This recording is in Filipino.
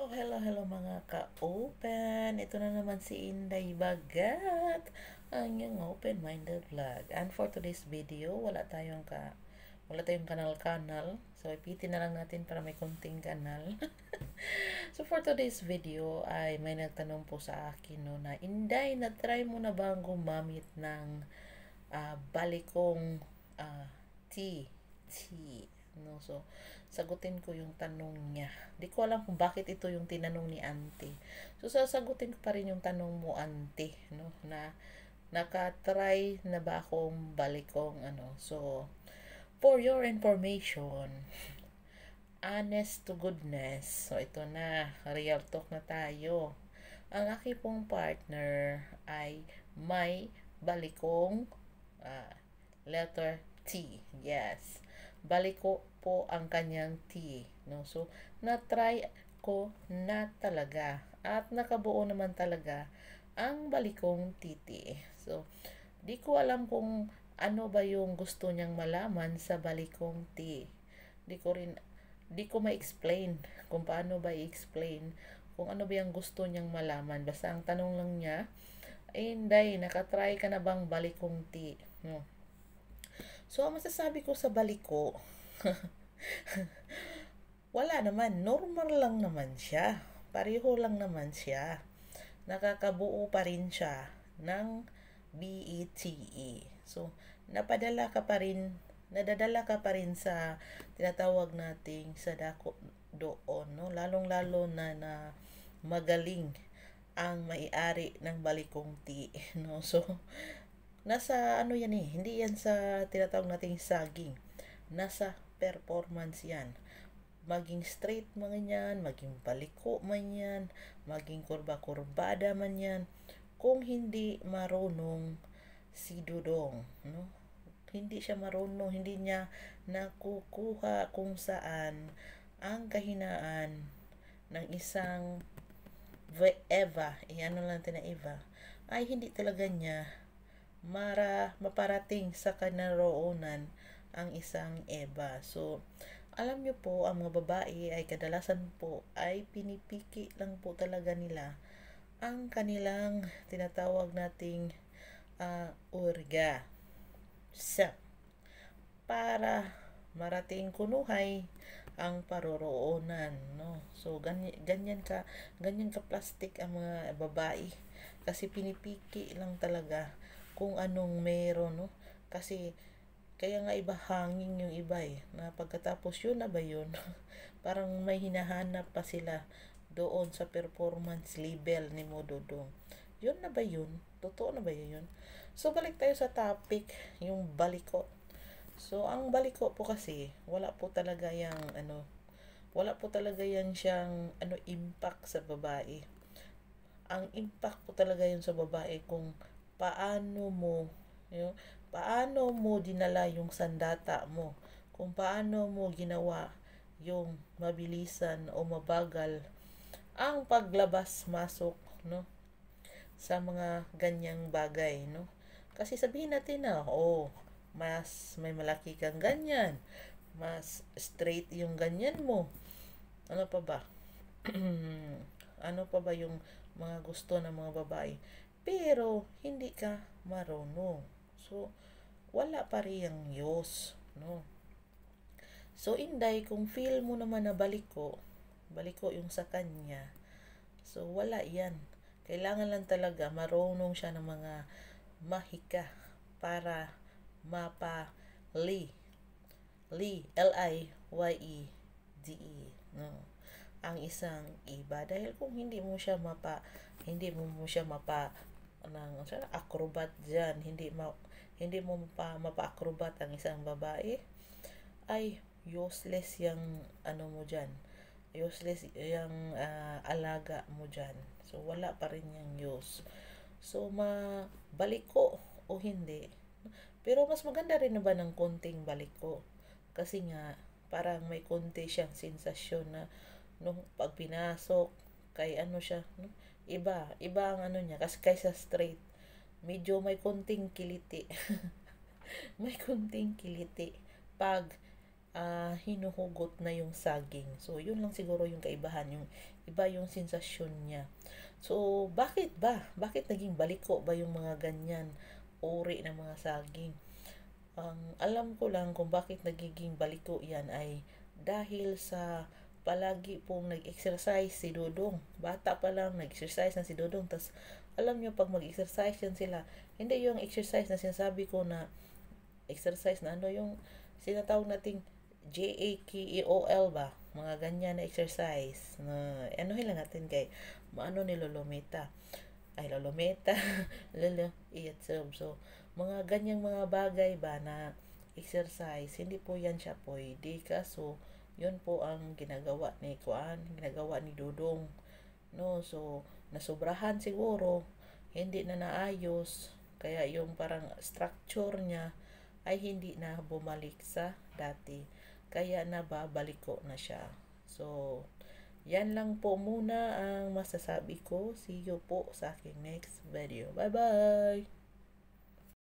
Hello mga ka-open. Ito na naman si Inday Bagat, ang iyong open-minded vlog. And for today's video, wala tayong kanal-kanal. So ipitin na lang natin para may konting kanal. So for today's video ay may nagtanong po sa akin no, na Inday, na-try mo na bang gumamit ng balikong tea? No, so sagutin ko yung tanong niya. Di ko alam kung bakit ito yung tinanong ni Auntie. So sasagutin ko pa rin yung tanong mo, Auntie, no, na naka-try na ba akong balikong ano. So for your information, honest to goodness, so ito na, real talk na tayo. Ang aking pong partner ay may balikong uh, letter T. Yes. Baliko po ang kanyang T. No? So, na-try ko na talaga. At nakabuo naman talaga ang balikong titi. So, di ko alam kung ano ba yung gusto niyang malaman sa balikong T. Di ko ma-explain kung paano ba i-explain kung ano ba yung gusto niyang malaman. Basta ang tanong lang niya, Inday, nakatry ka na bang balikong T? No. So, ang masasabi ko sa baliko, wala naman. Normal lang naman siya. Pareho lang naman siya. Nakakabuo pa rin siya ng BETE. So, nadadala ka pa rin sa tinatawag nating sa dako doon, no? Lalong-lalo na magaling ang may-ari ng balikong tea, no? So, nasa ano yan eh, hindi yan sa tinatawag nating saging. Nasa performance yan. Maging straight man yan, maging baliko man yan, maging kurba-kurbada man yan. Kung hindi marunong si Dudong, no? Hindi siya marunong, hindi niya nakukuha kung saan ang kahinaan ng isang Eva, ano lang natin na Eva, ay hindi talaga niya maparating sa kanaroonan ang isang Eva. So, alam nyo po, ang mga babae ay kadalasan po ay pinipiki lang po talaga nila ang kanilang tinatawag nating urga sa para marating kunuhay ang paroroonan, no? So ganyan ka plastic ang mga babae kasi pinipiki lang talaga kung anong meron, no? Kasi kaya nga iba hanging yung iba eh, na pagkatapos yun na ba yun? Parang may hinahanap pa sila doon sa performance level ni Mododong. Yun na ba yun? Totoo na ba yun? So balik tayo sa topic, yung baliko. So ang baliko po kasi wala po talaga yan siyang impact sa babae. Ang impact po talaga yun sa babae kung paano mo dinala yung sandata mo, kung paano mo ginawa yung mabilisan o mabagal ang paglabas-masok, no, sa mga ganyang bagay, no? Kasi sabihin natin na, mas may malaki kang ganyan, mas straight yung ganyan mo. Ano pa ba? Ano pa ba yung mga gusto ng mga babae? Pero, hindi ka marunong. So, wala pa rin yung yos, no? So, Inday, kung feel mo naman na baliko yung sa kanya, so, wala yan. Kailangan lang talaga marunong siya ng mga mahika para L-I-Y-E-D-E, no, ang isang iba. Dahil kung hindi mo siya acrobat dyan, hindi mo mapa-acrobat ang isang babae, ay useless yung mo dyan, useless yung alaga mo dyan. So wala pa rin yung use. So mabaliko o hindi, pero mas maganda rin na ba ng konting baliko, kasi nga parang may konti siyang sensasyon na nung pag pinasok kay siya, no? Iba ang niya kasi kaysa straight, medyo may konting kiliti. May konting kiliti pag hinuhugot na yung saging. So, yun lang siguro yung kaibahan. Yung iba yung sensasyon niya. So, bakit ba? Bakit naging baliko ba yung mga ganyan uri ng mga saging? Ang alam ko lang kung bakit nagiging baliko yan ay dahil sa palagi pong nag-exercise si Dudong. Bata pa lang nag-exercise na si Dudong. Tapos alam niyo pag mag-exercise yan sila, hindi yung exercise na sinasabi ko na exercise na ano yung sinatawag nating JAKEOL ba? Mga ganyan na exercise. Na, ano lang natin kay maano ni Lolometa. Ay, Lolometa. Lolo, iyatsub. So, mga ganyang mga bagay ba na exercise, hindi po yan siya pwede. Kaso, yun po ang ginagawa ni Kuan, ginagawa ni Dudong. No, so, nasobrahan siguro, hindi na naayos. Kaya yung parang structure niya ay hindi na bumalik sa dati. Kaya nababalik ko na siya. So, yan lang po muna ang masasabi ko. See you po sa aking next video. Bye-bye!